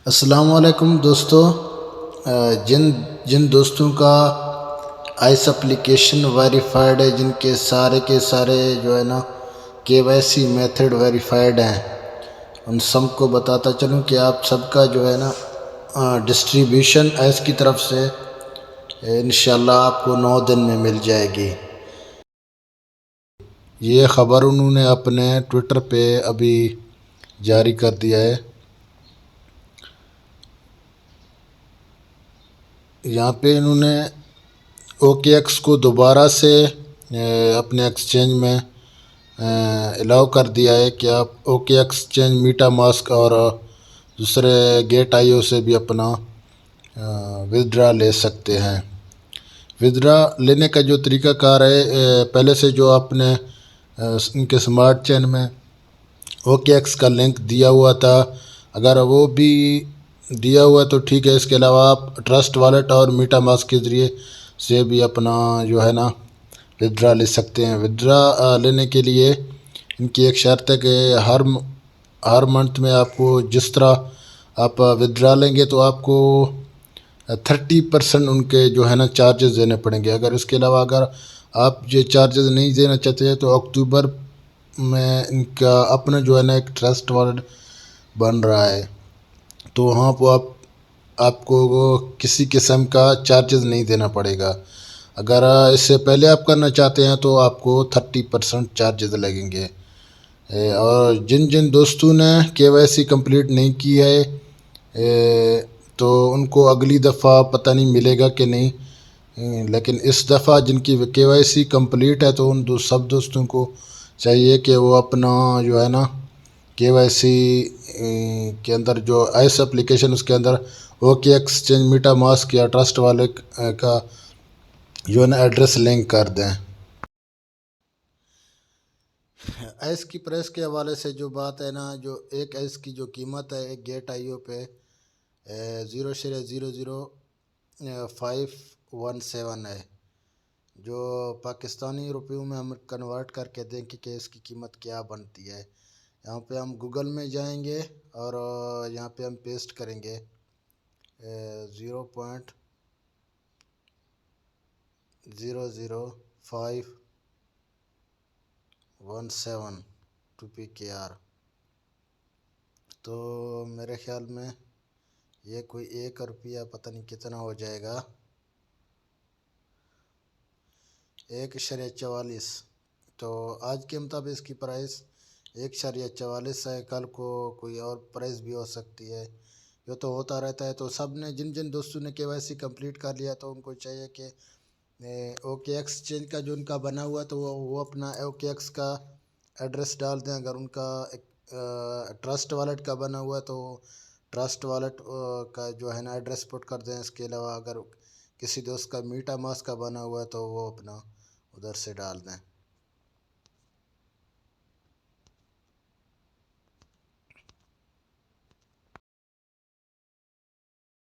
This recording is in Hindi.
अस्सलाम वालेकुम दोस्तों। जिन जिन दोस्तों का आइस एप्लीकेशन वेरीफाइड है, जिनके सारे के सारे जो है ना केवाईसी मेथड वेरीफाइड हैं, उन सबको बताता चलूं कि आप सबका जो है ना डिस्ट्रीब्यूशन आइस की तरफ से इंशाल्लाह आपको 9 दिन में मिल जाएगी। ये ख़बर उन्होंने अपने ट्विटर पे अभी जारी कर दिया है। यहाँ पे इन्होंने OKX को दोबारा से अपने एक्सचेंज में अलाउ कर दिया है कि आप OKX एक्सचेंज, मीटा मास्क और दूसरे गेट IO से भी अपना विदड्रा ले सकते हैं। विदड्रा लेने का जो तरीक़ाकार है, पहले से जो आपने इनके स्मार्ट चेन में OKX का लिंक दिया हुआ था, अगर वो भी दिया हुआ तो ठीक है। इसके अलावा आप ट्रस्ट वॉलेट और मीटा मास्क के ज़रिए से भी अपना जो है ना विदड्रा ले सकते हैं। विदड्रा लेने के लिए इनकी एक शर्त है कि हर मंथ में आपको जिस तरह आप विदड्रा लेंगे तो आपको 30% उनके जो है ना चार्जेस देने पड़ेंगे। अगर इसके अलावा अगर आप ये चार्जेस नहीं देना चाहते हैं तो अक्टूबर में इनका अपना जो है ना एक ट्रस्ट वॉलेट बन रहा है, तो वहाँ पर आपको वो किसी किस्म का चार्जेस नहीं देना पड़ेगा। अगर इससे पहले आप करना चाहते हैं तो आपको 30% चार्जेस लगेंगे। और जिन जिन दोस्तों ने KYC कंप्लीट नहीं की है, तो उनको अगली दफ़ा पता नहीं मिलेगा कि नहीं, लेकिन इस दफ़ा जिनकी KYC कंप्लीट है तो उन सब दोस्तों को चाहिए कि वो अपना जो है ना KYC के अंदर जो आइस एप्लीकेशन, उसके अंदर OKX एक्सचेंज, मीटा मास्क या ट्रस्ट वाले का जो है ना एड्रेस लिंक कर दें। आइस की प्राइस के हवाले से जो बात है ना, जो एक आइस की जो कीमत है एक गेट IO पे 0.00517 है। जो पाकिस्तानी रुपयों में हम कन्वर्ट करके देखें कि इसकी कीमत क्या बनती है, यहाँ पे हम गूगल में जाएंगे और यहाँ पे हम पेस्ट करेंगे 0.00517 2PKR। तो मेरे ख्याल में ये कोई 1 रुपया पता नहीं कितना हो जाएगा, 1.44। तो आज के मुताबिक इसकी प्राइस 1.44 है। कल को कोई और प्राइस भी हो सकती है, ये तो होता रहता है। तो सब ने जिन जिन दोस्तों ने KYC कंप्लीट कर लिया तो उनको चाहिए कि OKX एक्सचेंज का जो उनका बना हुआ तो वो अपना OKX का एड्रेस डाल दें। अगर उनका एक ट्रस्ट वॉलेट का बना हुआ तो ट्रस्ट वॉलेट का जो है ना एड्रेस पुट कर दें। इसके अलावा अगर किसी दोस्त का मीटा मास्क का बना हुआ है तो वो अपना उधर से डाल दें।